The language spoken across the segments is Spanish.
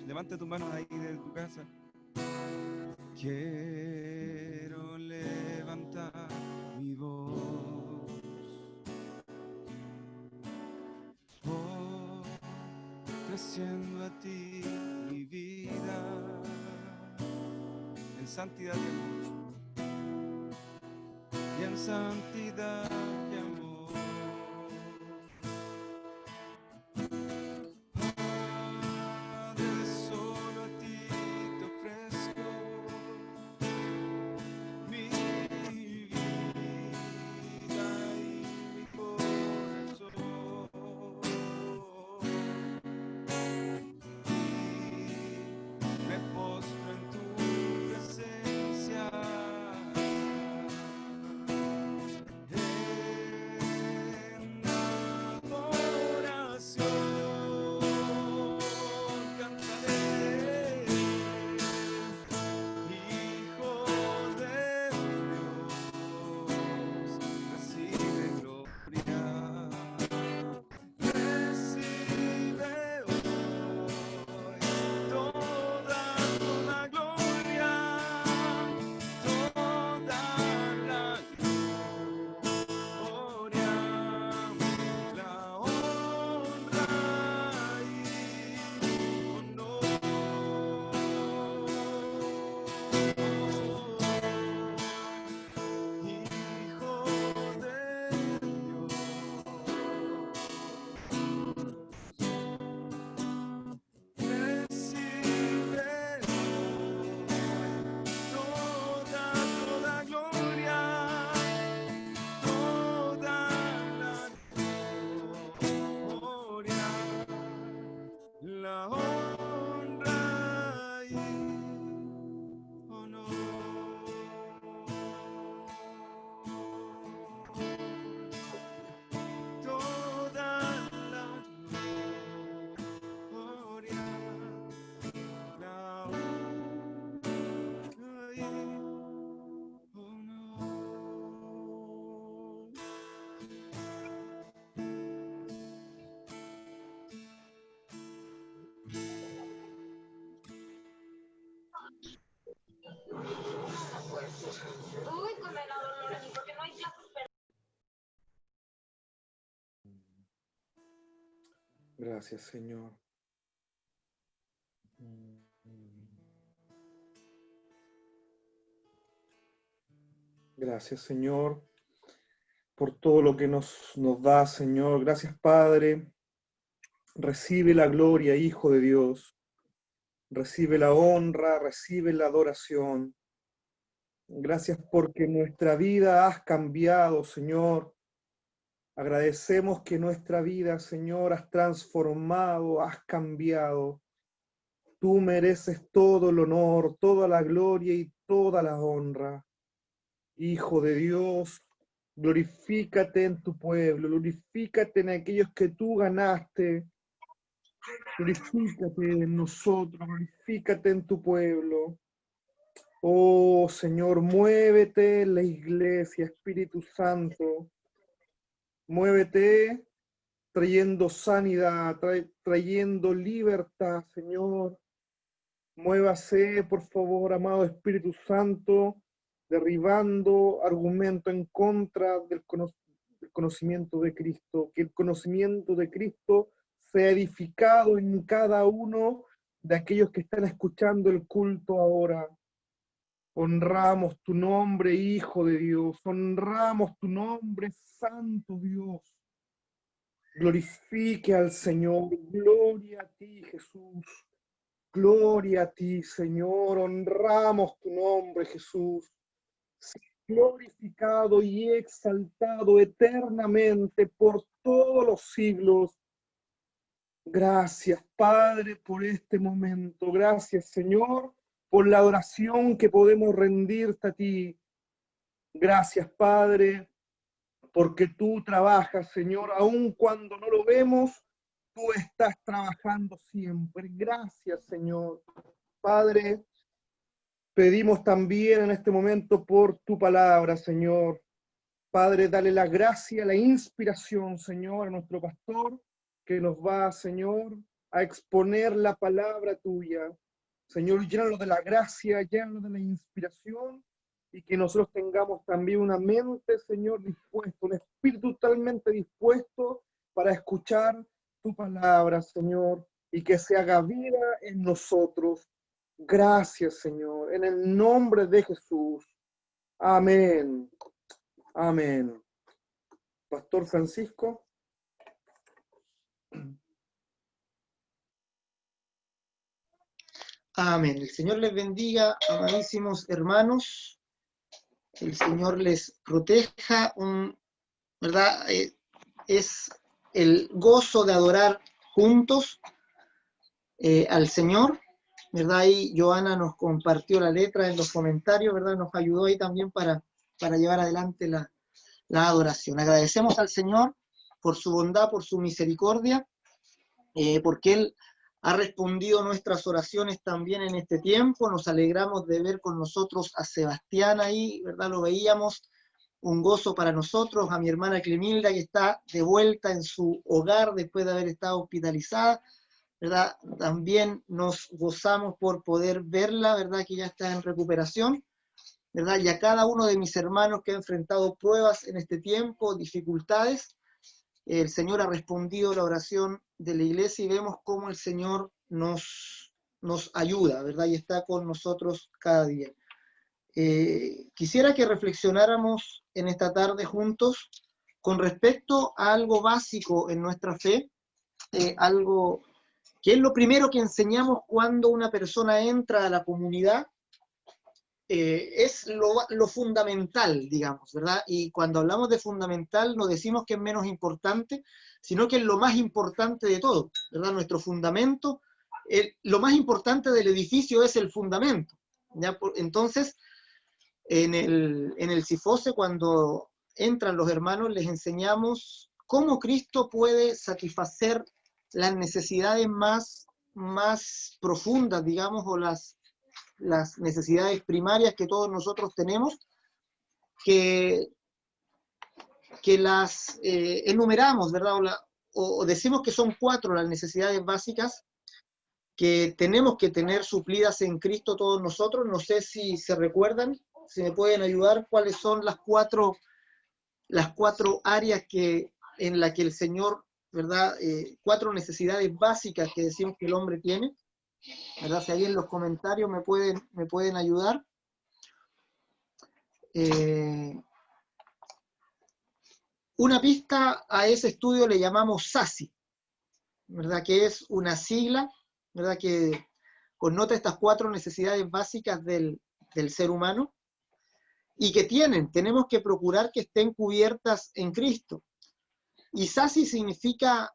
Levanta tus manos ahí de tu casa. Quiero levantar mi voz, ofreciendo a ti mi vida en santidad y amor, y en santidad y amor. Padre, solo a ti te ofrezco mi vida y mi corazón, y me postro en tu presencia. En adoración cantaré, Hijo de Dios, recibe gloria, recibe hoy toda gloria, toda la gloria, la honra y honor. Hijo de Dios, recibe toda gloria, toda la gloria, la honra y honor. Toda la gloria, la honra y honor. Gracias, Señor. Gracias, Señor, por todo lo que nos da, Señor. Gracias, Padre. Recibe la gloria, Hijo de Dios. Recibe la honra, recibe la adoración. Gracias porque nuestra vida has cambiado, Señor. Agradecemos que nuestra vida, Señor, has transformado, has cambiado. Tú mereces todo el honor, toda la gloria y toda la honra. Hijo de Dios, glorifícate en tu pueblo, glorifícate en aquellos que tú ganaste, glorifícate en nosotros, glorifícate en tu pueblo. Oh Señor, muévete en la iglesia, Espíritu Santo, muévete trayendo sanidad, trayendo libertad, Señor. Muévase, por favor, amado Espíritu Santo, derribando argumento en contra del conocimiento de Cristo, que el conocimiento de Cristo sea edificado en cada uno de aquellos que están escuchando el culto ahora. Honramos tu nombre, Hijo de Dios, honramos tu nombre, Santo Dios. Glorifique al Señor, gloria a ti, Jesús. Gloria a ti, Señor, honramos tu nombre, Jesús. Sé glorificado y exaltado eternamente por todos los siglos. Gracias, Padre, por este momento. Gracias, Señor, por la adoración que podemos rendirte a ti. Gracias, Padre, porque tú trabajas, Señor, aun cuando no lo vemos, tú estás trabajando siempre. Gracias, Señor. Padre, pedimos también en este momento por tu palabra, Señor. Padre, dale la gracia, la inspiración, Señor, a nuestro pastor, que nos va, Señor, a exponer la palabra tuya. Señor, llénalo de la gracia, llénalo de la inspiración, y que nosotros tengamos también una mente, Señor, dispuesta, un espíritu totalmente dispuesto para escuchar tu palabra, Señor, y que se haga vida en nosotros. Gracias, Señor, en el nombre de Jesús. Amén. Amén. Pastor Francisco. Amén. El Señor les bendiga, amadísimos hermanos. El Señor les proteja. ¿Verdad? Es el gozo de adorar juntos al Señor. ¿Verdad? Ahí Joana nos compartió la letra en los comentarios, ¿verdad? Nos ayudó ahí también para llevar adelante la adoración. Agradecemos al Señor por su bondad, por su misericordia, porque Él ha respondido nuestras oraciones también en este tiempo. Nos alegramos de ver con nosotros a Sebastián ahí, ¿verdad? Lo veíamos, un gozo para nosotros, a mi hermana Clemilda, que está de vuelta en su hogar después de haber estado hospitalizada, ¿verdad? También nos gozamos por poder verla, ¿verdad? Que ya está en recuperación, ¿verdad? Y a cada uno de mis hermanos que ha enfrentado pruebas en este tiempo, dificultades, el Señor ha respondido la oración de la iglesia y vemos cómo el Señor nos ayuda, ¿verdad? Y está con nosotros cada día. Quisiera que reflexionáramos en esta tarde juntos con respecto a algo básico en nuestra fe, algo que es lo primero que enseñamos cuando una persona entra a la comunidad. Es lo fundamental, digamos, ¿verdad? Y cuando hablamos de fundamental no decimos que es menos importante, sino que es lo más importante de todo, ¿verdad? Nuestro fundamento, lo más importante del edificio es el fundamento, ¿ya? Entonces, en el Sifose, cuando entran los hermanos, les enseñamos cómo Cristo puede satisfacer las necesidades más profundas, digamos, o las necesidades primarias que todos nosotros tenemos, que las enumeramos, ¿verdad? O decimos que son 4 las necesidades básicas que tenemos que tener suplidas en Cristo todos nosotros. No sé si se recuerdan, si me pueden ayudar, cuáles son las cuatro áreas en las que el Señor, ¿verdad? 4 necesidades básicas que decimos que el hombre tiene, ¿verdad? Si ahí en los comentarios me pueden ayudar. Una pista a ese estudio le llamamos SASI, ¿verdad? Que es una sigla, ¿verdad? Que connota estas 4 necesidades básicas del ser humano y que tenemos que procurar que estén cubiertas en Cristo. Y SASI significa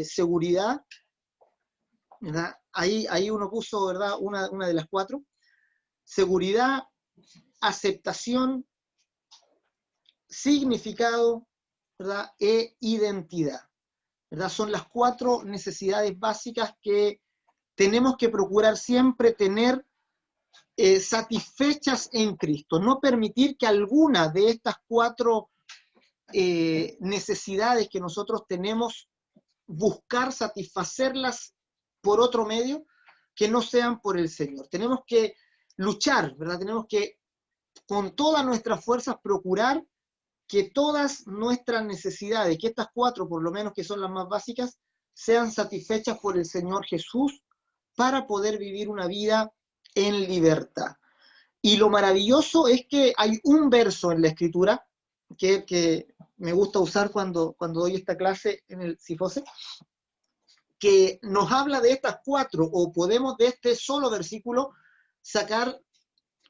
seguridad, ¿verdad? Ahí uno puso, ¿verdad? Una de las 4. Seguridad, aceptación, significado, ¿verdad? E identidad, ¿verdad? Son las 4 necesidades básicas que tenemos que procurar siempre tener satisfechas en Cristo. No permitir que alguna de estas 4 necesidades que nosotros tenemos, buscar satisfacerlas por otro medio que no sean por el Señor. Tenemos que luchar, ¿verdad? Tenemos que con todas nuestras fuerzas procurar que todas nuestras necesidades, que estas 4 por lo menos que son las más básicas, sean satisfechas por el Señor Jesús para poder vivir una vida en libertad. Y lo maravilloso es que hay un verso en la Escritura que me gusta usar cuando doy esta clase en el Sifose, que nos habla de estas 4, o podemos de este solo versículo sacar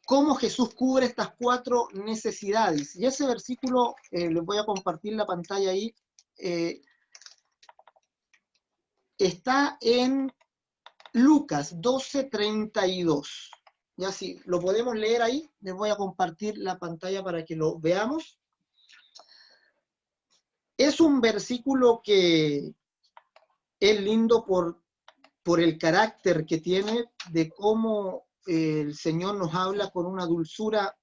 cómo Jesús cubre estas 4 necesidades. Y ese versículo, les voy a compartir la pantalla ahí, está en Lucas 12:32. Ya si lo podemos leer ahí, les voy a compartir la pantalla para que lo veamos. Es un versículo que es lindo por el carácter que tiene, de cómo el Señor nos habla con una dulzura,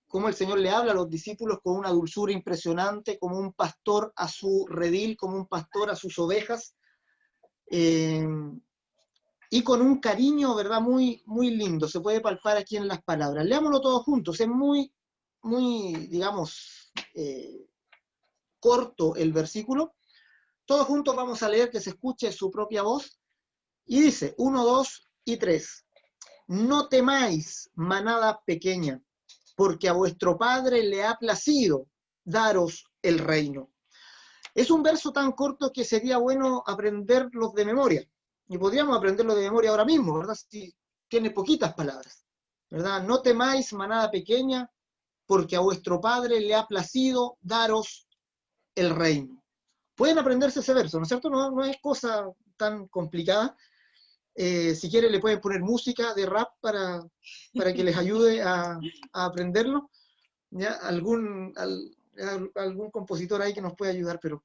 cómo el Señor le habla a los discípulos con una dulzura impresionante, como un pastor a su redil, como un pastor a sus ovejas. y con un cariño, ¿verdad? Muy, muy lindo, se puede palpar aquí en las palabras. Leámoslo todos juntos, es muy, digamos, corto el versículo. Todos juntos vamos a leer, que se escuche su propia voz, y dice, 1, 2 y 3. No temáis, manada pequeña, porque a vuestro Padre le ha placido daros el reino. Es un verso tan corto que sería bueno aprenderlos de memoria. Y podríamos aprenderlo de memoria ahora mismo, ¿verdad? Si tiene poquitas palabras, ¿verdad? No temáis, manada pequeña, porque a vuestro Padre le ha placido daros el reino. Pueden aprenderse ese verso, ¿no es cierto? No es cosa tan complicada. Si quieren le pueden poner música de rap para que les ayude a aprenderlo. ¿Ya? Algún compositor ahí que nos puede ayudar, pero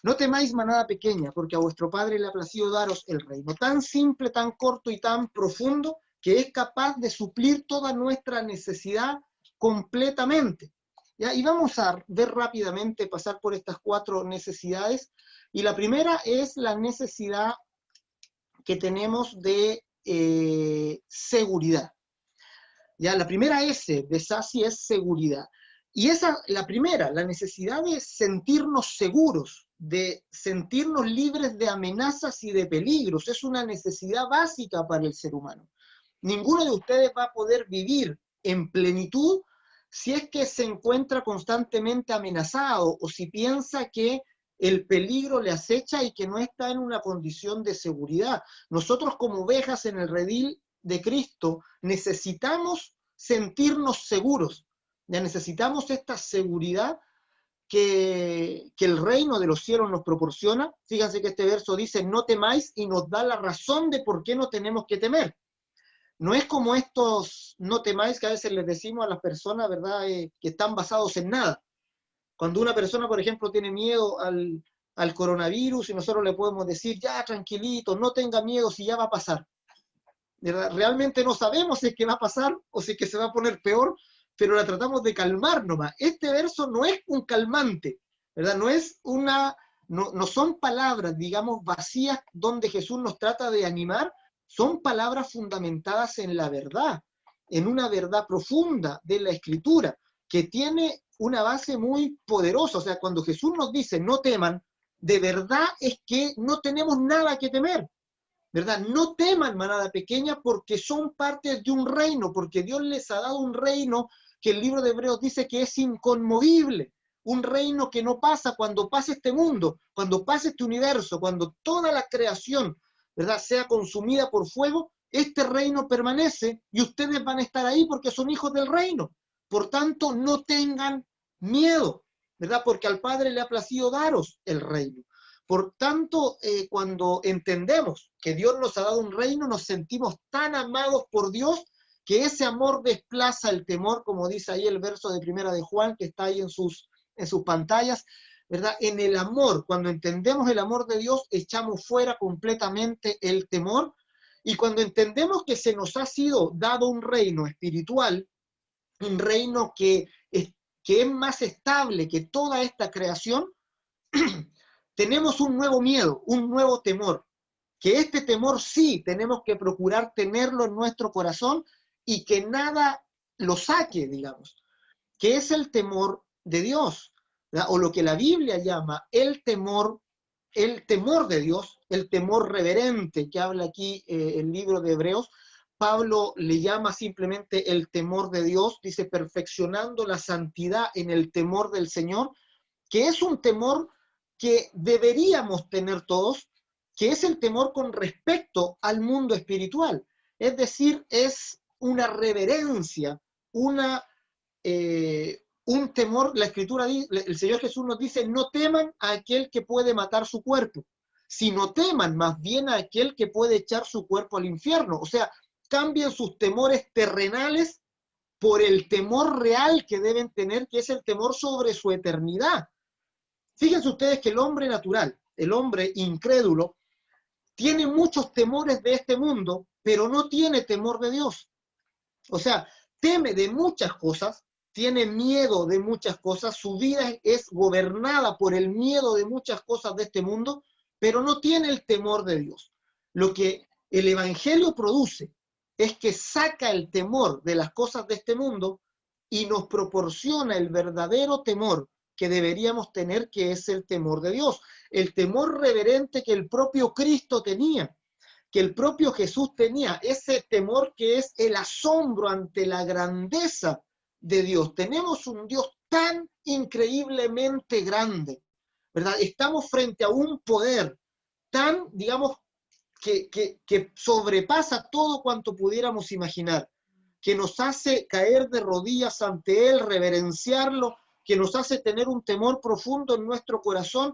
no temáis, manada pequeña, porque a vuestro Padre le ha placido daros el reino. Tan simple, tan corto y tan profundo, que es capaz de suplir toda nuestra necesidad completamente. ¿Ya? Y vamos a ver rápidamente, pasar por estas 4 necesidades. Y la primera es la necesidad que tenemos de seguridad. Ya, la primera S de SASI es seguridad. Y la primera, la necesidad de sentirnos seguros, de sentirnos libres de amenazas y de peligros, es una necesidad básica para el ser humano. Ninguno de ustedes va a poder vivir en plenitud si es que se encuentra constantemente amenazado o si piensa que el peligro le acecha y que no está en una condición de seguridad. Nosotros como ovejas en el redil de Cristo necesitamos sentirnos seguros, ya necesitamos esta seguridad que el reino de los cielos nos proporciona. Fíjense que este verso dice, no temáis, y nos da la razón de por qué no tenemos que temer. No es como estos no temáis que a veces les decimos a las personas, ¿verdad?, que están basados en nada. Cuando una persona, por ejemplo, tiene miedo al coronavirus y nosotros le podemos decir, ya, tranquilito, no tenga miedo si ya va a pasar. ¿Verdad? Realmente no sabemos si es que va a pasar o si es que se va a poner peor, pero la tratamos de calmar nomás. Este verso no es un calmante, ¿verdad? No son palabras, digamos, vacías donde Jesús nos trata de animar, son palabras fundamentadas en la verdad, en una verdad profunda de la Escritura, que tiene una base muy poderosa. O sea, cuando Jesús nos dice no teman, de verdad es que no tenemos nada que temer, ¿verdad? No teman, manada pequeña, porque son parte de un reino, porque Dios les ha dado un reino que el libro de Hebreos dice que es inconmovible, un reino que no pasa. Cuando pase este mundo, cuando pase este universo, cuando toda la creación, ¿verdad?, sea consumida por fuego, este reino permanece y ustedes van a estar ahí porque son hijos del reino. Por tanto, no tengan miedo, ¿verdad?, porque al Padre le ha placido daros el reino. Por tanto, cuando entendemos que Dios nos ha dado un reino, nos sentimos tan amados por Dios que ese amor desplaza el temor, como dice ahí el verso de 1 de Juan, que está ahí en sus pantallas, ¿verdad? En el amor, cuando entendemos el amor de Dios, echamos fuera completamente el temor, y cuando entendemos que se nos ha sido dado un reino espiritual, un reino que es más estable que toda esta creación, tenemos un nuevo miedo, un nuevo temor, que este temor sí tenemos que procurar tenerlo en nuestro corazón y que nada lo saque, digamos, que es el temor de Dios, ¿verdad?, o lo que la Biblia llama el temor de Dios, el temor reverente que habla aquí el libro de Hebreos. Pablo le llama simplemente el temor de Dios, dice perfeccionando la santidad en el temor del Señor, que es un temor que deberíamos tener todos, que es el temor con respecto al mundo espiritual. Es decir, es una reverencia, un temor. La Escritura, el Señor Jesús nos dice, no teman a aquel que puede matar su cuerpo, sino teman más bien a aquel que puede echar su cuerpo al infierno. O sea, cambien sus temores terrenales por el temor real que deben tener, que es el temor sobre su eternidad. Fíjense ustedes que el hombre natural, el hombre incrédulo, tiene muchos temores de este mundo, pero no tiene temor de Dios. O sea, teme de muchas cosas, tiene miedo de muchas cosas, su vida es gobernada por el miedo de muchas cosas de este mundo, pero no tiene el temor de Dios. Lo que el Evangelio produce es que saca el temor de las cosas de este mundo y nos proporciona el verdadero temor que deberíamos tener, que es el temor de Dios, el temor reverente que el propio Cristo tenía, que el propio Jesús tenía, ese temor que es el asombro ante la grandeza de Dios. Tenemos un Dios tan increíblemente grande, ¿verdad? Estamos frente a un poder tan, digamos, que sobrepasa todo cuanto pudiéramos imaginar, que nos hace caer de rodillas ante Él, reverenciarlo, que nos hace tener un temor profundo en nuestro corazón,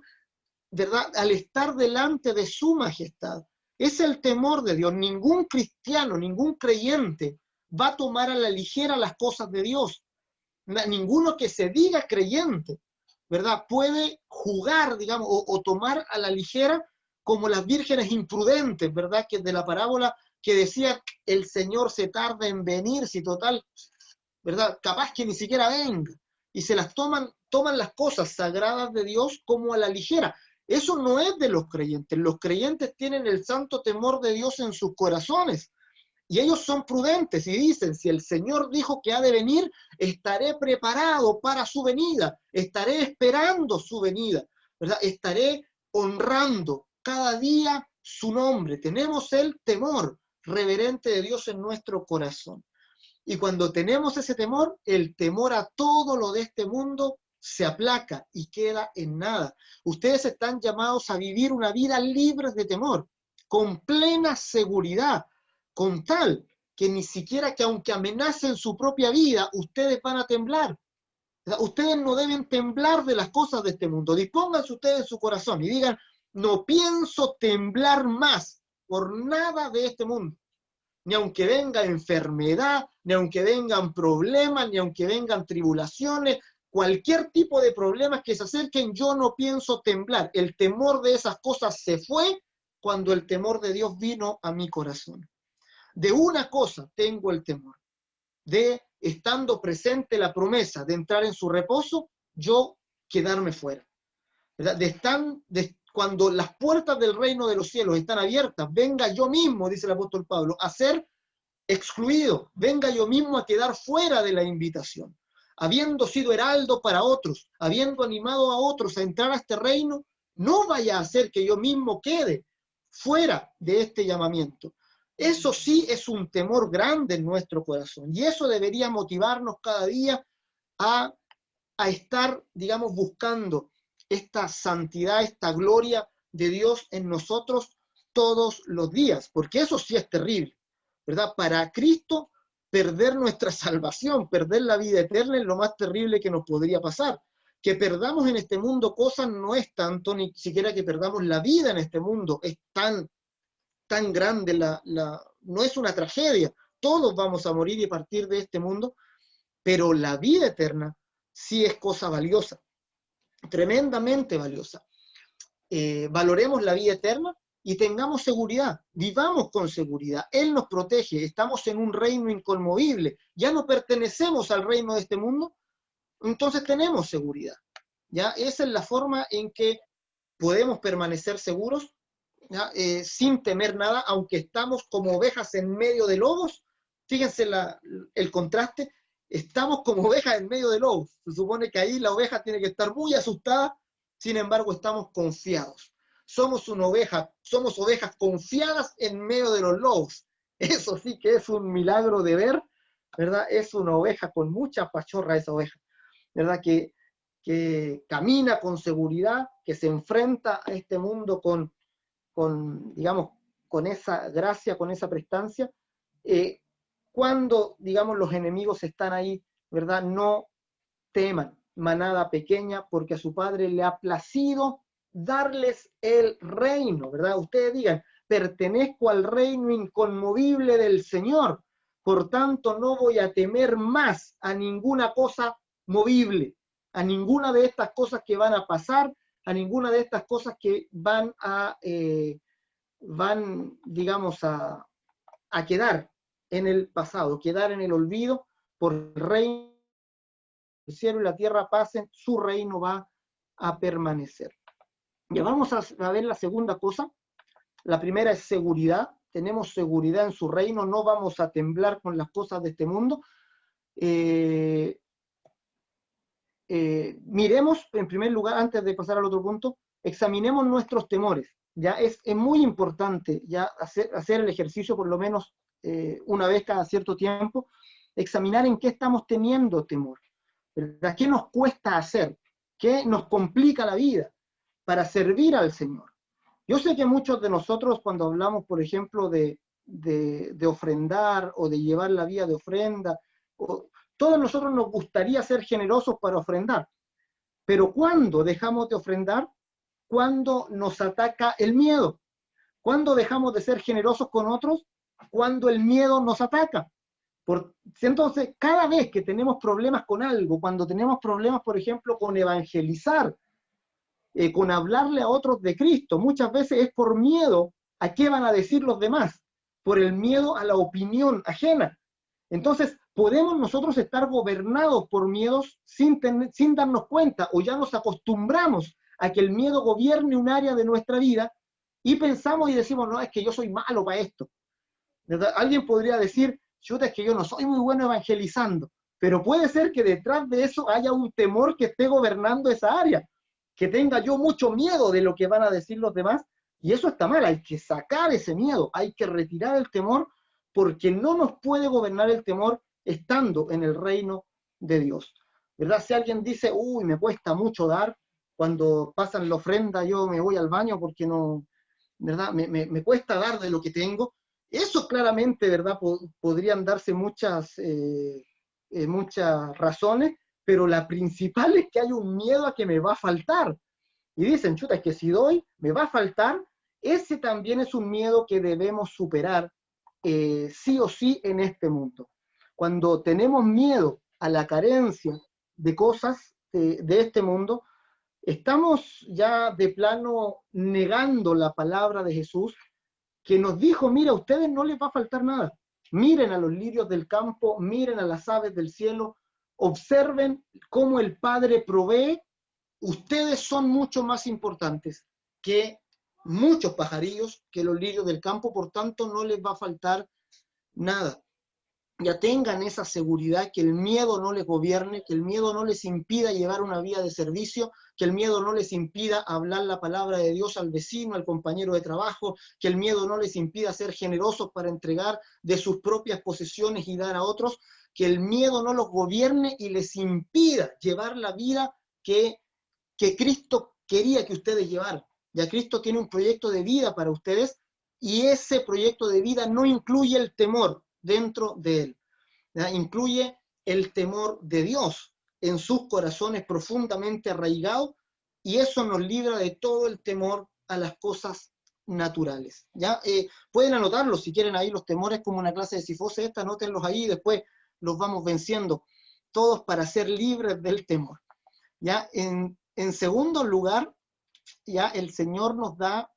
¿verdad? Al estar delante de su majestad. Es el temor de Dios. Ningún cristiano, ningún creyente va a tomar a la ligera las cosas de Dios. Ninguno que se diga creyente, ¿verdad? Puede jugar, digamos, o tomar a la ligera como las vírgenes imprudentes, ¿verdad? Que de la parábola que decía el Señor se tarda en venir, si total, ¿verdad? Capaz que ni siquiera venga. Y se las toman las cosas sagradas de Dios como a la ligera. Eso no es de los creyentes. Los creyentes tienen el santo temor de Dios en sus corazones. Y ellos son prudentes y dicen, si el Señor dijo que ha de venir, estaré preparado para su venida, estaré esperando su venida, ¿verdad? Estaré honrando cada día su nombre. Tenemos el temor reverente de Dios en nuestro corazón. Y cuando tenemos ese temor, el temor a todo lo de este mundo se aplaca y queda en nada. Ustedes están llamados a vivir una vida libre de temor, con plena seguridad, con tal que ni siquiera que aunque amenacen su propia vida, ustedes van a temblar. Ustedes no deben temblar de las cosas de este mundo. Dispónganse ustedes en su corazón y digan, no pienso temblar más por nada de este mundo. Ni aunque venga enfermedad, ni aunque vengan problemas, ni aunque vengan tribulaciones, cualquier tipo de problemas que se acerquen, yo no pienso temblar. El temor de esas cosas se fue cuando el temor de Dios vino a mi corazón. De una cosa tengo el temor, de estando presente la promesa de entrar en su reposo, yo quedarme fuera. ¿Verdad? Cuando las puertas del reino de los cielos están abiertas, venga yo mismo, dice el apóstol Pablo, a ser excluido, venga yo mismo a quedar fuera de la invitación, habiendo sido heraldo para otros, habiendo animado a otros a entrar a este reino, no vaya a hacer que yo mismo quede fuera de este llamamiento. Eso sí es un temor grande en nuestro corazón, y eso debería motivarnos cada día a estar, digamos, buscando esta santidad, esta gloria de Dios en nosotros todos los días, porque eso sí es terrible, ¿verdad? Para Cristo, perder nuestra salvación, perder la vida eterna es lo más terrible que nos podría pasar. Que perdamos en este mundo cosas no es tanto, ni siquiera que perdamos la vida en este mundo, es tan grande, no es una tragedia, todos vamos a morir y partir de este mundo, pero la vida eterna sí es cosa valiosa, tremendamente valiosa. Valoremos la vida eterna y tengamos seguridad, vivamos con seguridad. Él nos protege, estamos en un reino inconmovible, ya no pertenecemos al reino de este mundo, entonces tenemos seguridad. ¿Ya? Esa es la forma en que podemos permanecer seguros, sin temer nada, aunque estamos como ovejas en medio de lobos. Fíjense el contraste. Estamos como ovejas en medio de lobos. Se supone que ahí la oveja tiene que estar muy asustada, sin embargo estamos confiados. Somos ovejas confiadas en medio de los lobos. Eso sí que es un milagro de ver, ¿verdad? Es una oveja con mucha pachorra, esa oveja, ¿verdad? Que camina con seguridad, que se enfrenta a este mundo digamos, con esa gracia, con esa prestancia, cuando, digamos, los enemigos están ahí, ¿verdad? No teman, manada pequeña, porque a su Padre le ha placido darles el reino, ¿verdad? Ustedes digan, pertenezco al reino inconmovible del Señor, por tanto no voy a temer más a ninguna cosa movible, a ninguna de estas cosas que van a pasar, a ninguna de estas cosas que van, digamos, a quedar en el pasado, quedar en el olvido, por el reino, el cielo y la tierra pasen, su reino va a permanecer. Ya vamos a ver la segunda cosa. La primera es seguridad, tenemos seguridad en su reino, no vamos a temblar con las cosas de este mundo. Miremos, en primer lugar, antes de pasar al otro punto, examinemos nuestros temores. Ya es muy importante ya hacer el ejercicio por lo menos una vez cada cierto tiempo, examinar en qué estamos teniendo temor, ¿verdad? ¿Qué nos cuesta hacer? ¿Qué nos complica la vida para servir al Señor? Yo sé que muchos de nosotros, cuando hablamos, por ejemplo, de ofrendar o de llevar la vida de ofrenda, todos nosotros nos gustaría ser generosos para ofrendar. Pero ¿cuándo dejamos de ofrendar? Cuando nos ataca el miedo. ¿Cuándo dejamos de ser generosos con otros? Cuando el miedo nos ataca. Entonces, cada vez que tenemos problemas con algo, cuando tenemos problemas, por ejemplo, con evangelizar, con hablarle a otros de Cristo, muchas veces es por miedo a qué van a decir los demás, por el miedo a la opinión ajena. Entonces, podemos nosotros estar gobernados por miedos sin darnos cuenta, o ya nos acostumbramos a que el miedo gobierne un área de nuestra vida y pensamos y decimos, no, es que yo soy malo para esto. ¿Verdad? Alguien podría decir, chuta, es que yo no soy muy bueno evangelizando, pero puede ser que detrás de eso haya un temor que esté gobernando esa área, que tenga yo mucho miedo de lo que van a decir los demás, y eso está mal. Hay que sacar ese miedo, hay que retirar el temor, porque no nos puede gobernar el temor estando en el reino de Dios, ¿verdad? Si alguien dice, uy, me cuesta mucho dar, cuando pasan la ofrenda yo me voy al baño porque no, ¿verdad? Me cuesta dar de lo que tengo. Eso claramente, ¿verdad? Podrían darse muchas razones, pero la principal es que hay un miedo a que me va a faltar. Y dicen, chuta, es que si doy, me va a faltar. Ese también es un miedo que debemos superar sí o sí en este mundo. Cuando tenemos miedo a la carencia de cosas de este mundo, estamos ya de plano negando la palabra de Jesús, que nos dijo, mira, a ustedes no les va a faltar nada. Miren a los lirios del campo, miren a las aves del cielo, observen cómo el Padre provee. Ustedes son mucho más importantes que muchos pajarillos, que los lirios del campo, por tanto no les va a faltar nada. Ya tengan esa seguridad, que el miedo no les gobierne, que el miedo no les impida llevar una vida de servicio, que el miedo no les impida hablar la palabra de Dios al vecino, al compañero de trabajo, que el miedo no les impida ser generosos para entregar de sus propias posesiones y dar a otros, que el miedo no los gobierne y les impida llevar la vida que Cristo quería que ustedes llevaran. Ya Cristo tiene un proyecto de vida para ustedes y ese proyecto de vida no incluye el temor dentro de él. ¿Ya? Incluye el temor de Dios en sus corazones profundamente arraigados, y eso nos libra de todo el temor a las cosas naturales. ¿Ya? Pueden anotarlos si quieren ahí, los temores como una clase de Sifose, anótenlos ahí y después los vamos venciendo todos para ser libres del temor. ¿Ya? En segundo lugar, ya el Señor nos da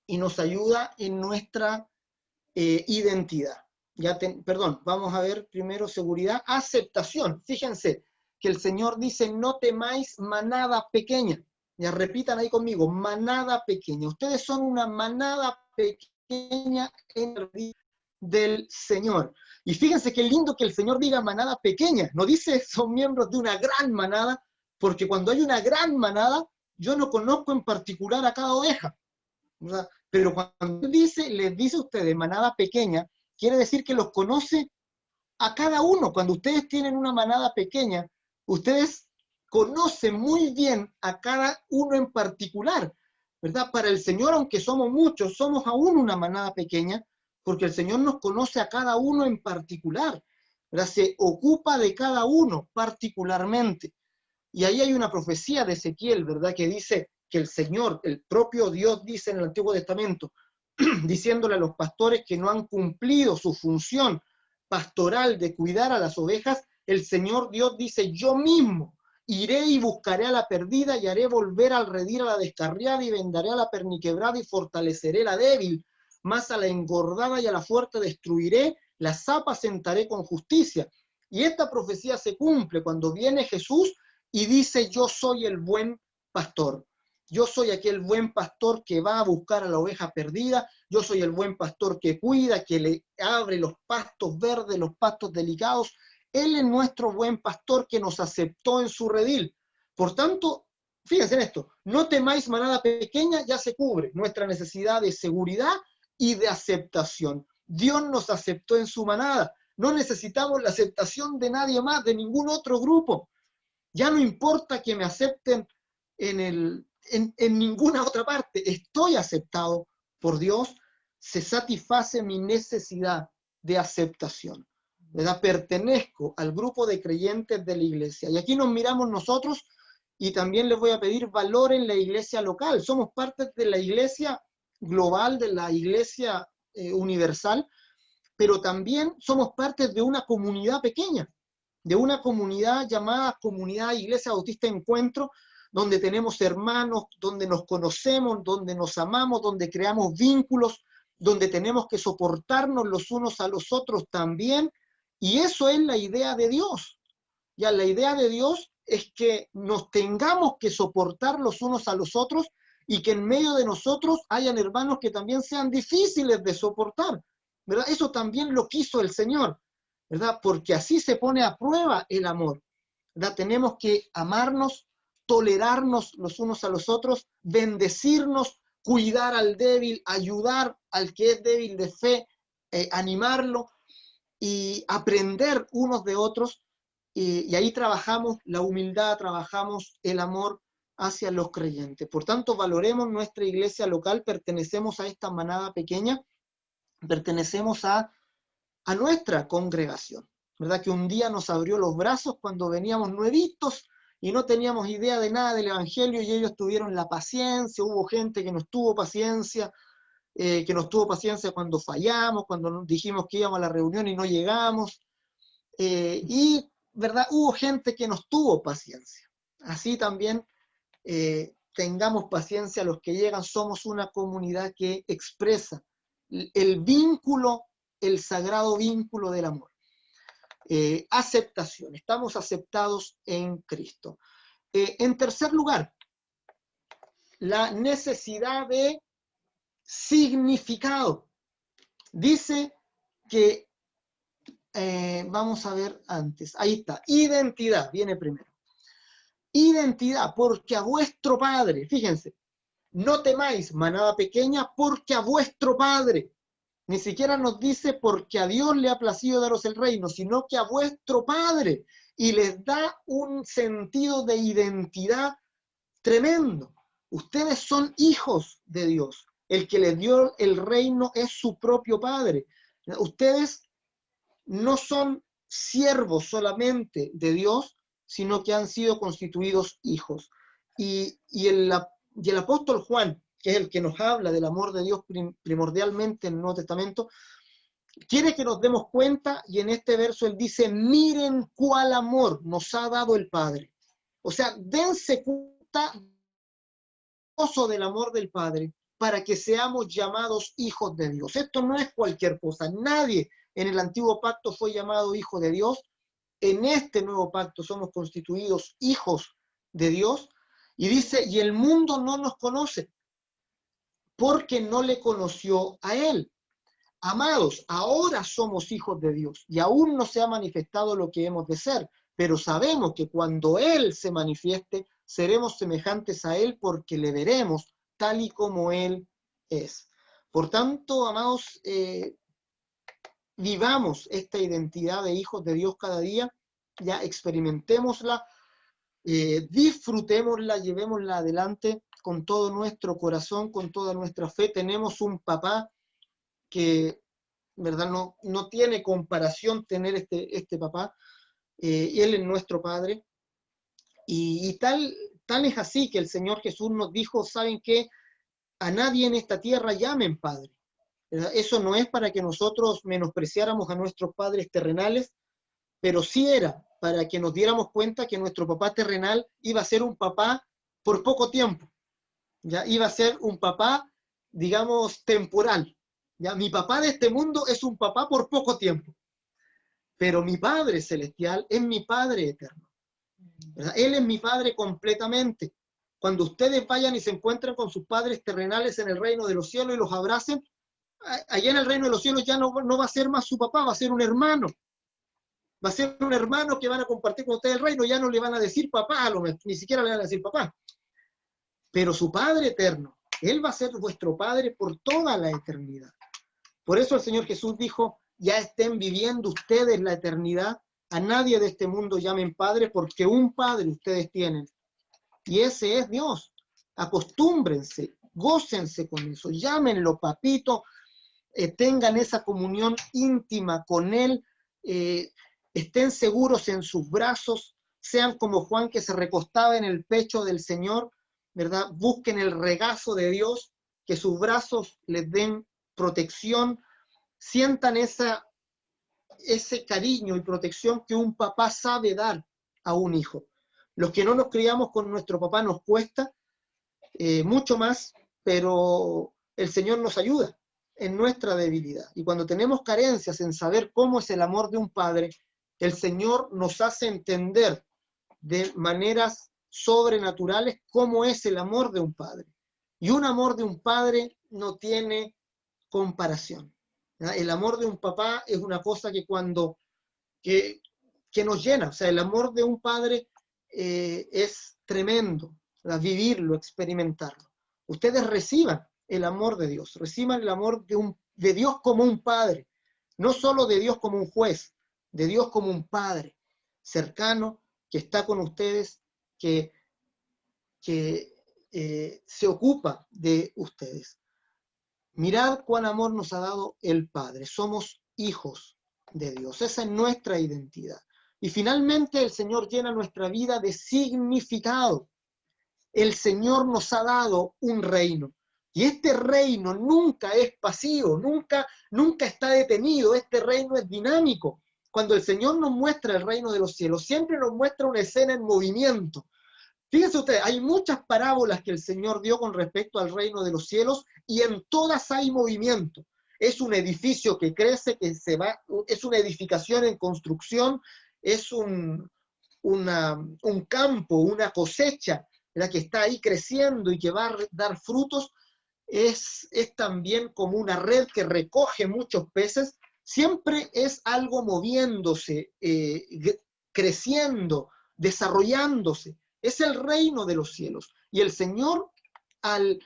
y nos ayuda en nuestra identidad. Vamos a ver primero seguridad, aceptación. Fíjense que el Señor dice, no temáis manada pequeña. Ya repitan ahí conmigo, manada pequeña. Ustedes son una manada pequeña en el día del Señor. Y fíjense qué lindo que el Señor diga manada pequeña. No dice son miembros de una gran manada, porque cuando hay una gran manada, yo no conozco en particular a cada oveja, ¿verdad? Pero cuando les dice a ustedes manada pequeña, quiere decir que los conoce a cada uno. Cuando ustedes tienen una manada pequeña, ustedes conocen muy bien a cada uno en particular, ¿verdad? Para el Señor, aunque somos muchos, somos aún una manada pequeña, porque el Señor nos conoce a cada uno en particular, ¿verdad? Se ocupa de cada uno particularmente. Y ahí hay una profecía de Ezequiel, ¿verdad? Que dice que el Señor, el propio Dios, dice en el Antiguo Testamento, diciéndole a los pastores que no han cumplido su función pastoral de cuidar a las ovejas, el Señor Dios dice, yo mismo iré y buscaré a la perdida y haré volver al redil a la descarriada y vendaré a la perniquebrada y fortaleceré la débil, más a la engordada y a la fuerte destruiré, las apacentaré con justicia. Y esta profecía se cumple cuando viene Jesús y dice, yo soy el buen pastor. Yo soy aquel buen pastor que va a buscar a la oveja perdida. Yo soy el buen pastor que cuida, que le abre los pastos verdes, los pastos delicados. Él es nuestro buen pastor que nos aceptó en su redil. Por tanto, fíjense en esto, no temáis manada pequeña, ya se cubre nuestra necesidad de seguridad y de aceptación. Dios nos aceptó en su manada. No necesitamos la aceptación de nadie más, de ningún otro grupo. Ya no importa que me acepten en ninguna otra parte. Estoy aceptado por Dios, se satisface mi necesidad de aceptación. ¿Verdad? Pertenezco al grupo de creyentes de la iglesia. Y aquí nos miramos nosotros y también les voy a pedir valor en la iglesia local. Somos parte de la iglesia global, de la iglesia universal, pero también somos parte de una comunidad pequeña, de una comunidad llamada Comunidad Iglesia Bautista Encuentro, donde tenemos hermanos, donde nos conocemos, donde nos amamos, donde creamos vínculos, donde tenemos que soportarnos los unos a los otros también, y eso es la idea de Dios. Ya la idea de Dios es que nos tengamos que soportar los unos a los otros y que en medio de nosotros hayan hermanos que también sean difíciles de soportar, ¿verdad? Eso también lo quiso el Señor, ¿verdad? Porque así se pone a prueba el amor, ¿verdad? Tenemos que amarnos, tolerarnos los unos a los otros, bendecirnos, cuidar al débil, ayudar al que es débil de fe, animarlo y aprender unos de otros. Y ahí trabajamos la humildad, trabajamos el amor hacia los creyentes. Por tanto, valoremos nuestra iglesia local, pertenecemos a esta manada pequeña, pertenecemos a nuestra congregación, ¿verdad? Que un día nos abrió los brazos cuando veníamos nuevitos y no teníamos idea de nada del Evangelio, y ellos tuvieron la paciencia. Hubo gente que nos tuvo paciencia cuando fallamos, cuando nos dijimos que íbamos a la reunión y no llegamos, y ¿verdad? Hubo gente que nos tuvo paciencia. Así también tengamos paciencia los que llegan. Somos una comunidad que expresa el vínculo, el sagrado vínculo del amor. Aceptación, estamos aceptados en Cristo. En tercer lugar, la necesidad de significado. Dice que, vamos a ver antes, ahí está, identidad, viene primero. Identidad, porque a vuestro Padre, fíjense, no temáis, manada pequeña, porque a vuestro Padre. Ni siquiera nos dice porque a Dios le ha placido daros el reino, sino que a vuestro Padre. Y les da un sentido de identidad tremendo. Ustedes son hijos de Dios. El que les dio el reino es su propio Padre. Ustedes no son siervos solamente de Dios, sino que han sido constituidos hijos. Y el apóstol Juan, que es el que nos habla del amor de Dios primordialmente en el Nuevo Testamento, quiere que nos demos cuenta, y en este verso él dice: miren cuál amor nos ha dado el Padre. O sea, dense cuenta del amor del Padre para que seamos llamados hijos de Dios. Esto no es cualquier cosa. Nadie en el antiguo pacto fue llamado hijo de Dios. En este nuevo pacto somos constituidos hijos de Dios. Y dice: y el mundo no nos conoce, porque no le conoció a él. Amados, ahora somos hijos de Dios, y aún no se ha manifestado lo que hemos de ser, pero sabemos que cuando Él se manifieste, seremos semejantes a Él, porque le veremos tal y como Él es. Por tanto, amados, vivamos esta identidad de hijos de Dios cada día, ya experimentémosla, disfrutémosla, llevémosla adelante con todo nuestro corazón, con toda nuestra fe. Tenemos un papá que, ¿verdad?, no tiene comparación tener este papá. Él es nuestro Padre. Y tal es así que el Señor Jesús nos dijo: ¿saben qué? A nadie en esta tierra llamen Padre. ¿Verdad? Eso no es para que nosotros menospreciáramos a nuestros padres terrenales, pero sí era para que nos diéramos cuenta que nuestro papá terrenal iba a ser un papá por poco tiempo. Ya iba a ser un papá, digamos, temporal. Ya, mi papá de este mundo es un papá por poco tiempo, pero mi Padre celestial es mi Padre eterno, ¿verdad? Él es mi Padre completamente. cuando ustedes vayan y se encuentren con sus padres terrenales en el reino de los cielos y los abracen, allá en el reino de los cielos ya no va a ser más su papá, va a ser un hermano. Va a ser un hermano que van a compartir con ustedes el reino, ya no le van a decir papá, ni siquiera le van a decir papá. Pero su Padre eterno, Él va a ser vuestro Padre por toda la eternidad. Por eso el Señor Jesús dijo, ya estén viviendo ustedes la eternidad, a nadie de este mundo llamen Padre, porque un Padre ustedes tienen, y ese es Dios. Acostúmbrense, gócense con eso, llámenlo papito, tengan esa comunión íntima con Él, estén seguros en sus brazos, sean como Juan que se recostaba en el pecho del Señor, ¿verdad? Busquen el regazo de Dios, que sus brazos les den protección, sientan ese cariño y protección que un papá sabe dar a un hijo. Los que no nos criamos con nuestro papá nos cuesta mucho más, pero el Señor nos ayuda en nuestra debilidad. Y cuando tenemos carencias en saber cómo es el amor de un padre, el Señor nos hace entender de maneras sobrenaturales cómo es el amor de un padre. Y un amor de un padre no tiene comparación. ¿Verdad? El amor de un papá es una cosa que nos llena. O sea, el amor de un padre es tremendo, ¿verdad? Vivirlo, experimentarlo. Ustedes reciban el amor de Dios, reciban el amor de Dios como un padre, no solo de Dios como un juez, de Dios como un padre cercano, que está con ustedes, que se ocupa de ustedes. Mirad cuán amor nos ha dado el Padre. Somos hijos de Dios. Esa es nuestra identidad. Y finalmente el Señor llena nuestra vida de significado. El Señor nos ha dado un reino. Y este reino nunca es pasivo, nunca está detenido. Este reino es dinámico. Cuando el Señor nos muestra el reino de los cielos, siempre nos muestra una escena en movimiento. Fíjense ustedes, hay muchas parábolas que el Señor dio con respecto al reino de los cielos y en todas hay movimiento. Es un edificio que crece, que se va, es una edificación en construcción, es un campo, una cosecha, ¿verdad? Que está ahí creciendo y que va a dar frutos. Es también como una red que recoge muchos peces. Siempre es algo moviéndose, creciendo, desarrollándose. Es el reino de los cielos. Y el Señor, al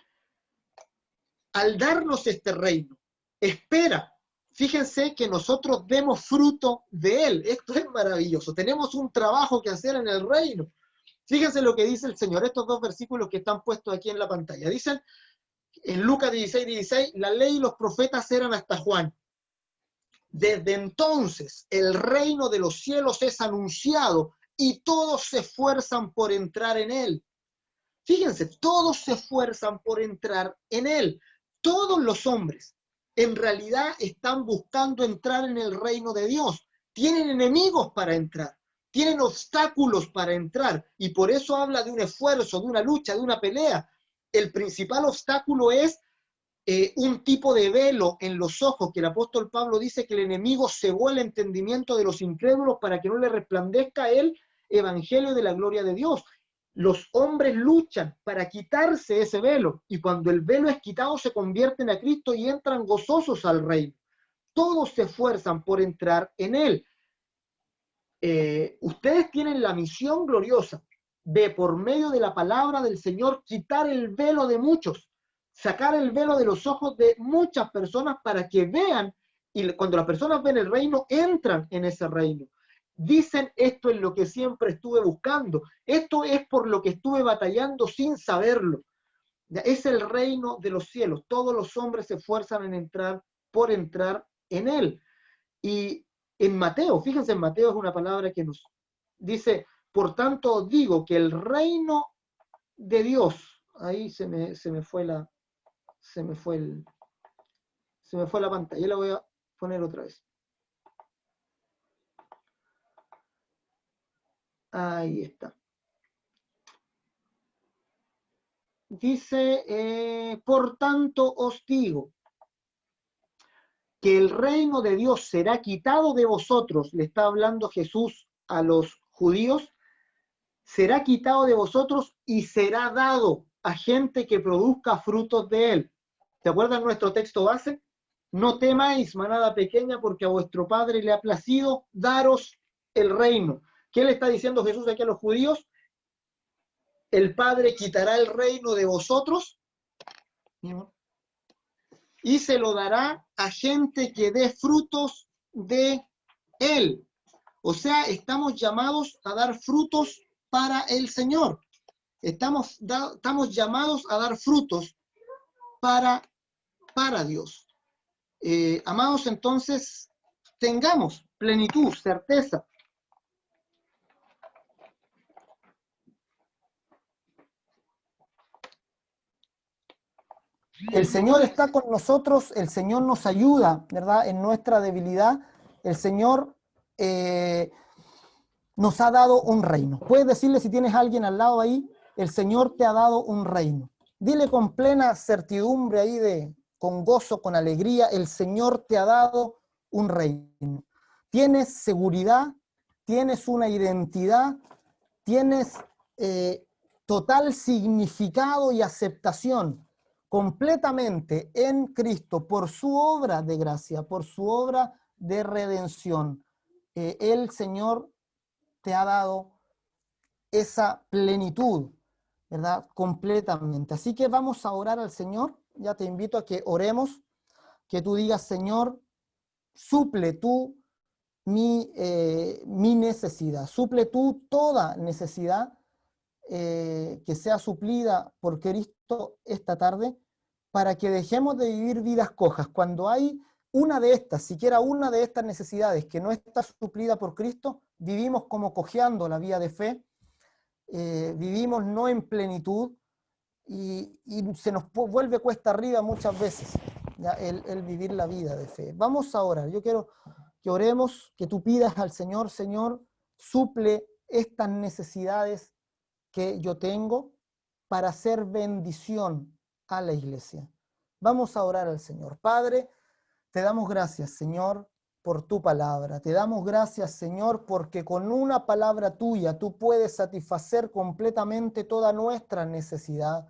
darnos este reino, espera, fíjense que nosotros demos fruto de Él. Esto es maravilloso. Tenemos un trabajo que hacer en el reino. Fíjense lo que dice el Señor, estos dos versículos que están puestos aquí en la pantalla. Dicen, en Lucas 16, la ley y los profetas eran hasta Juan. Desde entonces, el reino de los cielos es anunciado y todos se esfuerzan por entrar en él. Fíjense, todos se esfuerzan por entrar en él. Todos los hombres en realidad están buscando entrar en el reino de Dios. Tienen enemigos para entrar, tienen obstáculos para entrar, y por eso habla de un esfuerzo, de una lucha, de una pelea. El principal obstáculo es un tipo de velo en los ojos, que el apóstol Pablo dice que el enemigo cegó el entendimiento de los incrédulos para que no le resplandezca el evangelio de la gloria de Dios. Los hombres luchan para quitarse ese velo, y cuando el velo es quitado se convierten a Cristo y entran gozosos al reino. Todos se esfuerzan por entrar en él. Ustedes tienen la misión gloriosa de, por medio de la palabra del Señor, quitar el velo de muchos, sacar el velo de los ojos de muchas personas para que vean, y cuando las personas ven el reino, entran en ese reino. Dicen, esto es lo que siempre estuve buscando, esto es por lo que estuve batallando sin saberlo. Es el reino de los cielos, todos los hombres se esfuerzan en entrar, por entrar en él. Y en Mateo, fíjense, en Mateo es una palabra que nos dice, por tanto os digo que el reino de Dios, ahí se me fue la pantalla, la voy a poner otra vez. Ahí está. Dice, por tanto os digo que el reino de Dios será quitado de vosotros, le está hablando Jesús a los judíos, será quitado de vosotros y será dado a gente que produzca frutos de él. ¿Te acuerdas nuestro texto base? No temáis, manada pequeña, porque a vuestro Padre le ha placido daros el reino. ¿Qué le está diciendo Jesús aquí a los judíos? El Padre quitará el reino de vosotros y se lo dará a gente que dé frutos de él. O sea, estamos llamados a dar frutos para el Señor. Estamos llamados a dar frutos para Dios. Amados, entonces, tengamos plenitud, certeza. El Señor está con nosotros, el Señor nos ayuda, ¿verdad? En nuestra debilidad, el Señor nos ha dado un reino. Puedes decirle, si tienes a alguien al lado ahí, el Señor te ha dado un reino. Dile con plena certidumbre ahí, con gozo, con alegría, el Señor te ha dado un reino. Tienes seguridad, tienes una identidad, tienes total significado y aceptación completamente en Cristo por su obra de gracia, por su obra de redención. El Señor te ha dado esa plenitud, ¿verdad? Completamente. Así que vamos a orar al Señor. Ya te invito a que oremos, que tú digas, Señor, suple tú mi necesidad, suple tú toda necesidad que sea suplida por Cristo esta tarde, para que dejemos de vivir vidas cojas. Cuando hay una de estas, siquiera una de estas necesidades que no está suplida por Cristo, vivimos como cojeando la vía de fe, vivimos no en plenitud y se nos vuelve cuesta arriba muchas veces, ¿ya? El vivir la vida de fe. Vamos a orar. Yo quiero que oremos, que tú pidas al Señor, Señor, suple estas necesidades que yo tengo para hacer bendición a la iglesia. Vamos a orar al Señor. Padre, te damos gracias, Señor, por tu palabra. Te damos gracias, Señor, porque con una palabra tuya tú puedes satisfacer completamente toda nuestra necesidad.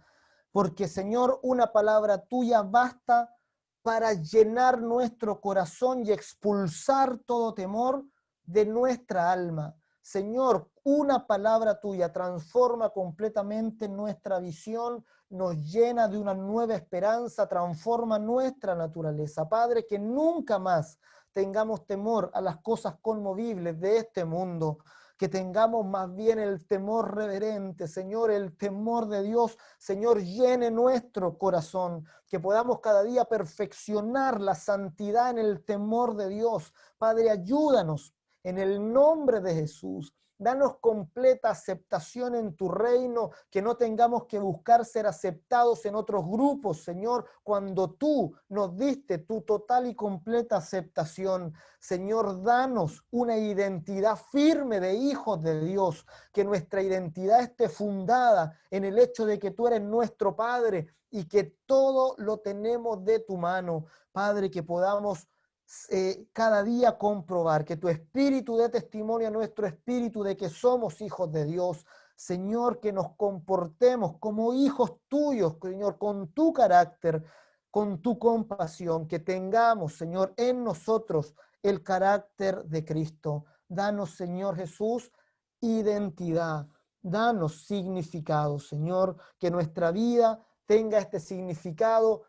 Porque, Señor, una palabra tuya basta para llenar nuestro corazón y expulsar todo temor de nuestra alma. Señor, una palabra tuya transforma completamente nuestra visión, nos llena de una nueva esperanza, transforma nuestra naturaleza. Padre, que nunca más tengamos temor a las cosas conmovibles de este mundo, que tengamos más bien el temor reverente, Señor, el temor de Dios, Señor, llene nuestro corazón, que podamos cada día perfeccionar la santidad en el temor de Dios. Padre, ayúdanos en el nombre de Jesús. Danos completa aceptación en tu reino, que no tengamos que buscar ser aceptados en otros grupos, Señor, cuando tú nos diste tu total y completa aceptación. Señor, danos una identidad firme de hijos de Dios, que nuestra identidad esté fundada en el hecho de que tú eres nuestro Padre y que todo lo tenemos de tu mano. Padre, que podamos cada día comprobar, que tu espíritu dé testimonio a nuestro espíritu de que somos hijos de Dios. Señor, que nos comportemos como hijos tuyos, Señor, con tu carácter, con tu compasión, que tengamos, Señor, en nosotros el carácter de Cristo. Danos, Señor Jesús, identidad. Danos significado, Señor, que nuestra vida tenga este significado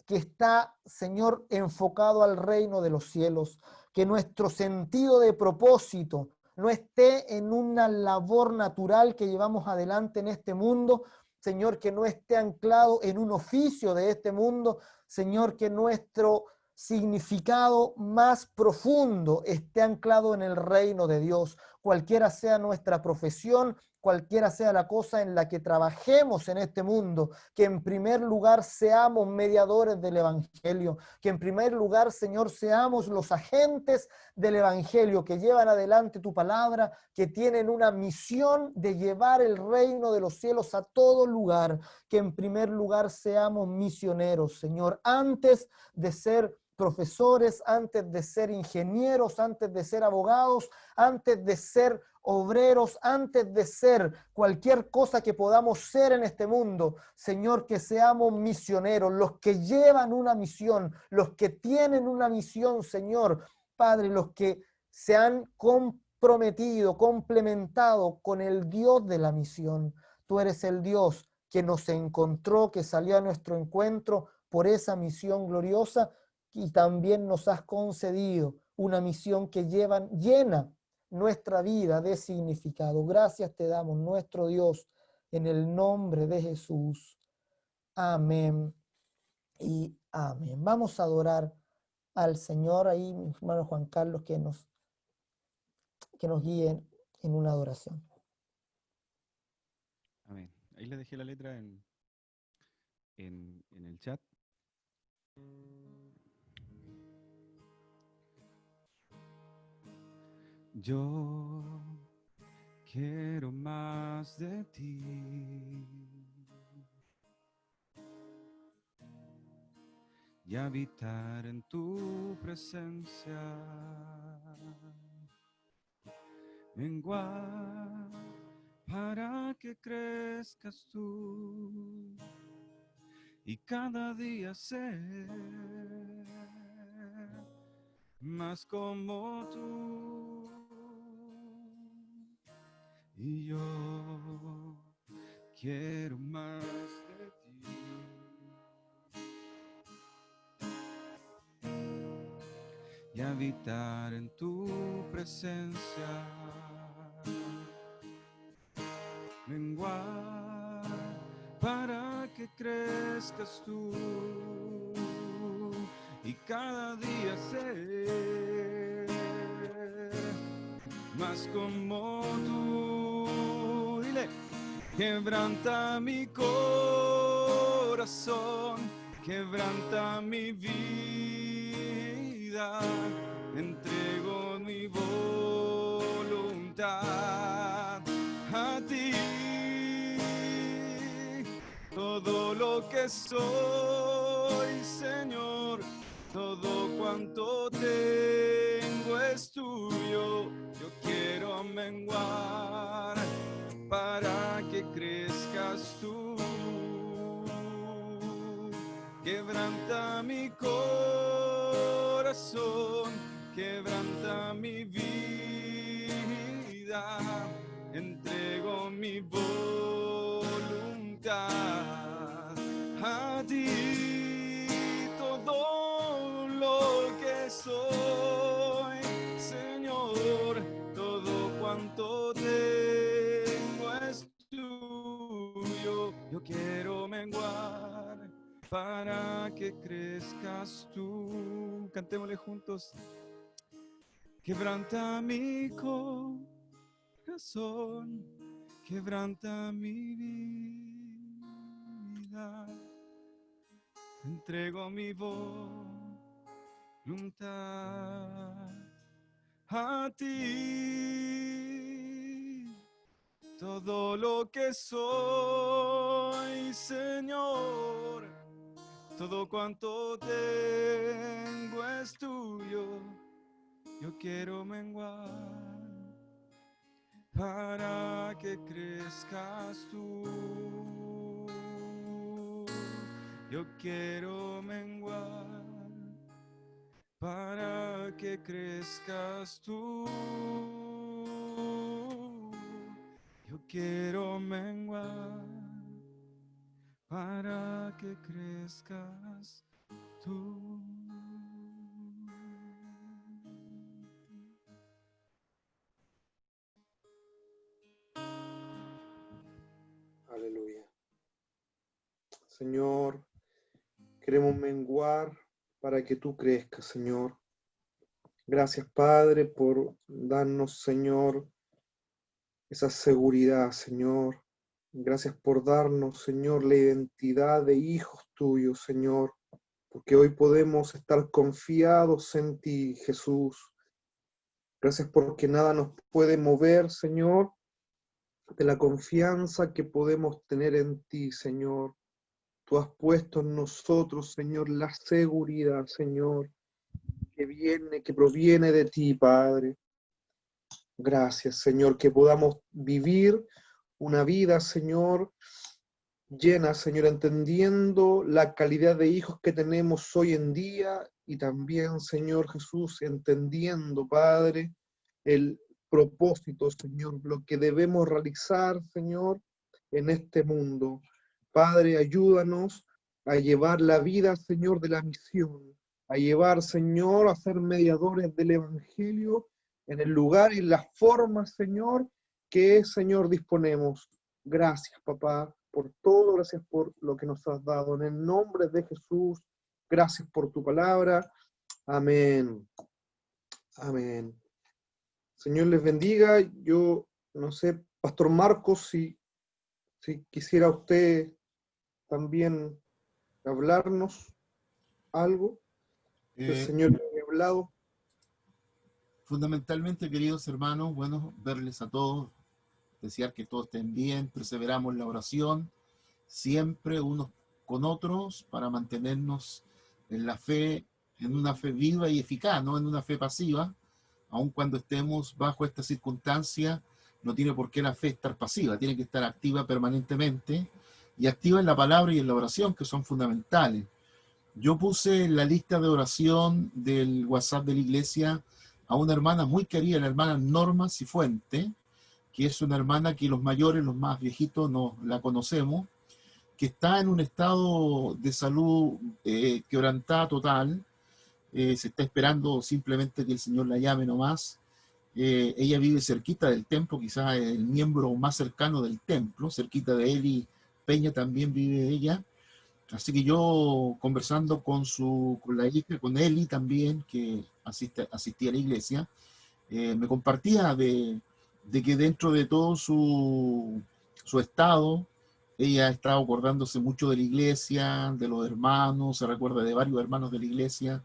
que está, Señor, enfocado al reino de los cielos, que nuestro sentido de propósito no esté en una labor natural que llevamos adelante en este mundo, Señor, que no esté anclado en un oficio de este mundo, Señor, que nuestro significado más profundo esté anclado en el reino de Dios, cualquiera sea nuestra profesión, cualquiera sea la cosa en la que trabajemos en este mundo, que en primer lugar seamos mediadores del Evangelio, que en primer lugar, Señor, seamos los agentes del Evangelio que llevan adelante tu palabra, que tienen una misión de llevar el reino de los cielos a todo lugar, que en primer lugar seamos misioneros, Señor, antes de ser profesores, antes de ser ingenieros, antes de ser abogados, antes de ser obreros, antes de ser cualquier cosa que podamos ser en este mundo. Señor, que seamos misioneros, los que llevan una misión, los que tienen una misión, Señor. Padre, los que se han comprometido, complementado con el Dios de la misión. Tú eres el Dios que nos encontró, que salió a nuestro encuentro por esa misión gloriosa, y también nos has concedido una misión que llena nuestra vida de significado. Gracias te damos, nuestro Dios, en el nombre de Jesús. Amén y amén. Vamos a adorar al Señor. Ahí, mi hermano Juan Carlos, que nos guíe en una adoración. Amén. Ahí le dejé la letra en el chat. Yo quiero más de ti y habitar en tu presencia, menguar para que crezcas tú y cada día ser más como tú. Y yo quiero más de ti y habitar en tu presencia, menguar para que crezcas tú y cada día ser más como tú. Dile: quebranta mi corazón, quebranta mi vida, entrego mi voluntad a ti. Todo lo que soy, Señor, todo cuanto tengo es tuyo. Yo quiero menguar para que crezcas tú. Quebranta mi corazón, quebranta mi vida, entrego mi voluntad a ti. Todo lo que soy, Señor, todo cuanto tengo es tuyo. Yo quiero menguar para que crezcas tú. Cantémosle juntos. Quebranta mi corazón, quebranta mi vida, entrego mi voluntad a ti. Todo lo que soy, Señor, todo cuanto tengo es tuyo. Yo quiero menguar para que crezcas tú. Yo quiero menguar para que crezcas tú. Yo quiero menguar para que crezcas tú. Aleluya. Señor, queremos menguar para que tú crezcas, Señor. Gracias, Padre, por darnos, Señor, esa seguridad, Señor. Gracias por darnos, Señor, la identidad de hijos tuyos, Señor, porque hoy podemos estar confiados en ti, Jesús. Gracias porque nada nos puede mover, Señor, de la confianza que podemos tener en ti, Señor. Tú has puesto en nosotros, Señor, la seguridad, Señor, que proviene de ti, Padre. Gracias, Señor, que podamos vivir una vida, Señor, llena, Señor, entendiendo la calidad de hijos que tenemos hoy en día y también, Señor Jesús, entendiendo, Padre, el propósito, Señor, lo que debemos realizar, Señor, en este mundo. Padre, ayúdanos a llevar la vida, Señor, de la misión, a llevar, Señor, a ser mediadores del Evangelio en el lugar y la forma, Señor, que, Señor, disponemos. Gracias, papá, por todo, gracias por lo que nos has dado. En el nombre de Jesús, gracias por tu palabra. Amén. Amén. Señor les bendiga. Yo no sé, Pastor Marcos, si quisiera usted también hablarnos algo. El Señor le ha hablado. Fundamentalmente, queridos hermanos, bueno, verles a todos, desear que todos estén bien, perseveramos en la oración, siempre unos con otros para mantenernos en la fe, en una fe viva y eficaz, no en una fe pasiva, aun cuando estemos bajo esta circunstancia, no tiene por qué la fe estar pasiva, tiene que estar activa permanentemente y activa en la palabra y en la oración, que son fundamentales. Yo puse en la lista de oración del WhatsApp de la iglesia a una hermana muy querida, la hermana Norma Cifuente, que es una hermana que los mayores, los más viejitos, no la conocemos, que está en un estado de salud quebrantada total. Se está esperando simplemente que el Señor la llame nomás. Ella vive cerquita del templo, quizás el miembro más cercano del templo, cerquita de Eli Peña también vive ella. Así que yo, conversando con la hija, con Eli también, que asistía a la iglesia, me compartía de que dentro de todo su estado, ella ha estado acordándose mucho de la iglesia, de los hermanos, se recuerda de varios hermanos de la iglesia,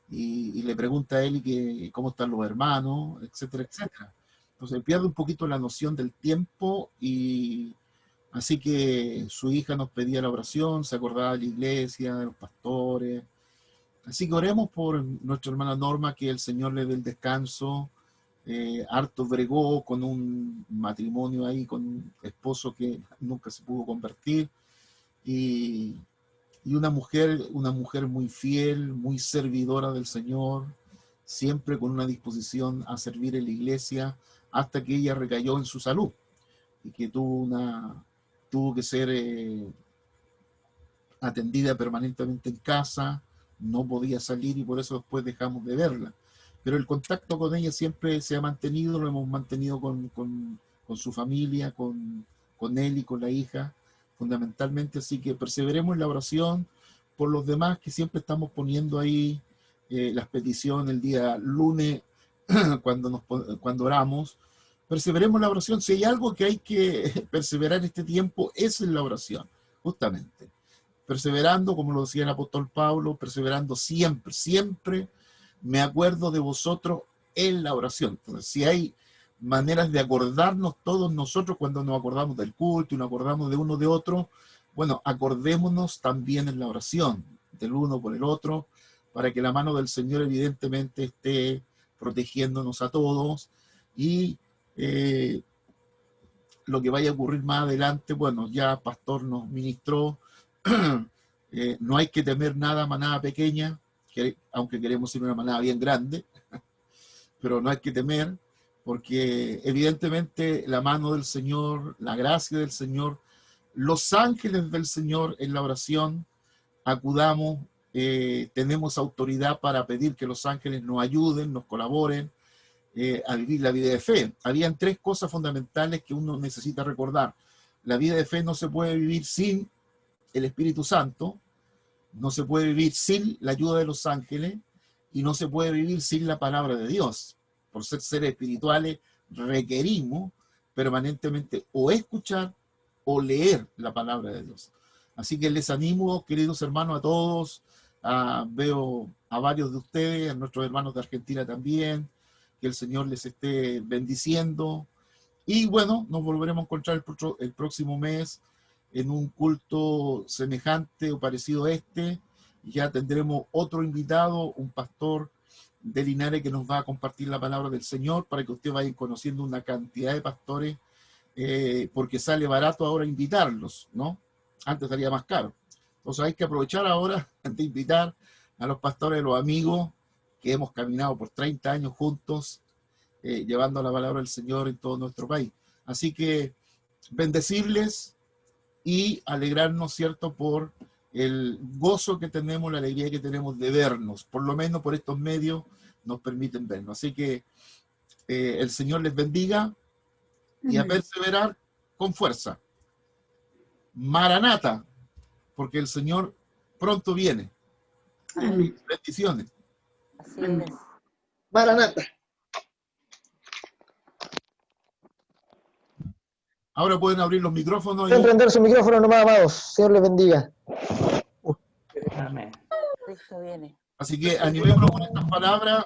y le pregunta a Eli que cómo están los hermanos, etcétera, etcétera. Entonces pierde un poquito la noción del tiempo, y así que su hija nos pedía la oración, se acordaba de la iglesia, de los pastores. Así que oremos por nuestra hermana Norma, que el Señor le dé el descanso. Harto bregó con un matrimonio ahí, con un esposo que nunca se pudo convertir, y una mujer muy fiel, muy servidora del Señor, siempre con una disposición a servir en la iglesia, hasta que ella recayó en su salud, y que tuvo que ser atendida permanentemente en casa, no podía salir, y por eso después dejamos de verla. Pero el contacto con ella siempre se ha mantenido, lo hemos mantenido con su familia, con él y con la hija, fundamentalmente. Así que perseveremos en la oración por los demás, que siempre estamos poniendo ahí las peticiones el día lunes, cuando oramos. Perseveremos en la oración. Si hay algo que hay que perseverar en este tiempo, es en la oración, justamente. Perseverando, como lo decía el apóstol Pablo, perseverando siempre, siempre me acuerdo de vosotros en la oración. Entonces, si hay maneras de acordarnos todos nosotros cuando nos acordamos del culto y nos acordamos de uno de otro, bueno, acordémonos también en la oración, del uno por el otro, para que la mano del Señor evidentemente esté protegiéndonos a todos, y lo que vaya a ocurrir más adelante, bueno, ya Pastor nos ministró, no hay que temer nada, manada pequeña, aunque queremos ser una manada bien grande, pero no hay que temer, porque evidentemente la mano del Señor, la gracia del Señor, los ángeles del Señor en la oración, acudamos, tenemos autoridad para pedir que los ángeles nos ayuden, nos colaboren a vivir la vida de fe. Habían tres cosas fundamentales que uno necesita recordar. La vida de fe no se puede vivir sin el Espíritu Santo, no se puede vivir sin la ayuda de los ángeles, y no se puede vivir sin la palabra de Dios. Por ser seres espirituales, requerimos permanentemente o escuchar o leer la palabra de Dios. Así que les animo, queridos hermanos, a todos. Veo a varios de ustedes, a nuestros hermanos de Argentina también, que el Señor les esté bendiciendo. Y bueno, nos volveremos a encontrar el próximo mes en un culto semejante o parecido a este. Ya tendremos otro invitado, un pastor de Linares, que nos va a compartir la palabra del Señor para que usted vaya conociendo una cantidad de pastores, porque sale barato ahora invitarlos, ¿no? Antes salía más caro. Entonces hay que aprovechar ahora de invitar a los pastores, a los amigos que hemos caminado por 30 años juntos, llevando la palabra del Señor en todo nuestro país. Así que bendecirles y alegrarnos, ¿cierto?, por el gozo que tenemos, la alegría que tenemos de vernos, por lo menos por estos medios nos permiten vernos. Así que el Señor les bendiga y a perseverar con fuerza. Maranata, porque el Señor pronto viene. Amén. Bendiciones. Así es. Maranata. Ahora pueden abrir los micrófonos. Pueden prender su micrófono nomás, amados. Señor les bendiga. Amén. Cristo viene. Así que animémonos con estas palabras.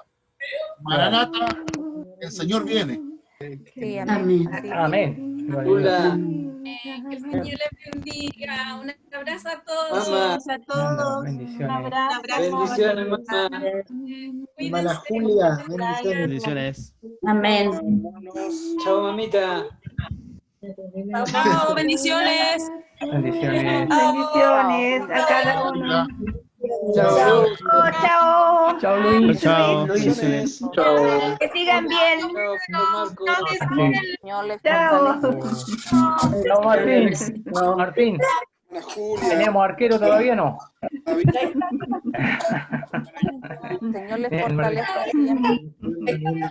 Maranata, el Señor viene. Sí, amén. Amén. Así es. Amén. Que el Señor les bendiga. Un abrazo a todos. Mamá. A todos. Bendiciones. Un abrazo. Bendiciones, mamá. Hermana Cuídense. Julia, bendiciones. Bendiciones. Amén. Chao, mamita. Chao, bendiciones. Bendiciones. Bendiciones a cada uno. Chao. Chao. Chao, Luis. Chao. Luis. Bendiciones. Chao. Que sigan bien. Señor les Chao. fortalezca. Chao, Martín. Martín. Ana Julia, ¿Tenemos arquero todavía no? Señor les Bien, fortalezca siempre.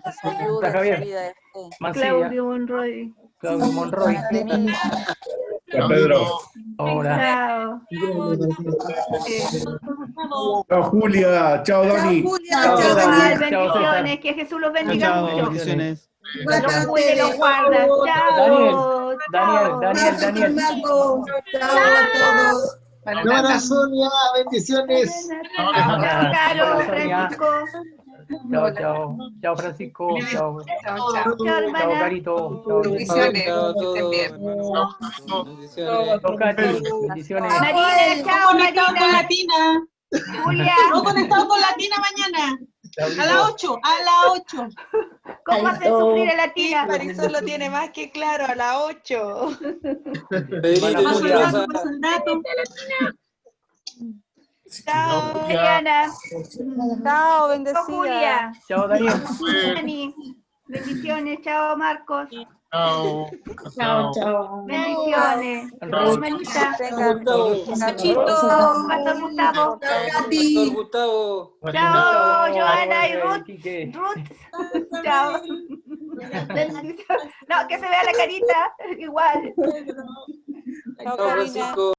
Está Ayuda en Javier. su vida de fe. Mancilla. Claudio Monroy. Claudio Monroy. Chao, Pedro. Ahora. Chao. Chao, Julia. Chao, Dani. Chao, Chao, Dani. Chao, César. bendiciones. Que Jesús los bendiga Chao. mucho. Bendiciones. Los cuide y los guarda. Chao. Daniel. Hermana Sonia, bendiciones. Chao, Caro, Sonia. Francisco. Chao, Francisco. Chao, Chao, hermana. Carito. Chao, Bendiciones. Chao, Katy. Bendiciones. Marina, chao, Conectado con Marina. Latina. Julia, Conectado con Latina mañana. A las 8. A las 8. ¿cómo hacer sufrir a la Sí, tía? Marisol lo tiene más que claro. A las 8. Hermana Julia. Chao, Mariana. Chao, Chao, bendecida. Julia. Chao, Daniel. Dani. Bendiciones. Chao, Marcos. Chao. Chao. Bendiciones. Raúl. Hermanita. Nachito. Pastor Gustavo. Gustavo. Chao, Joana y Ruth. Quique. Ruth. Chao. No, que se vea la carita. Igual. Chao, Karina.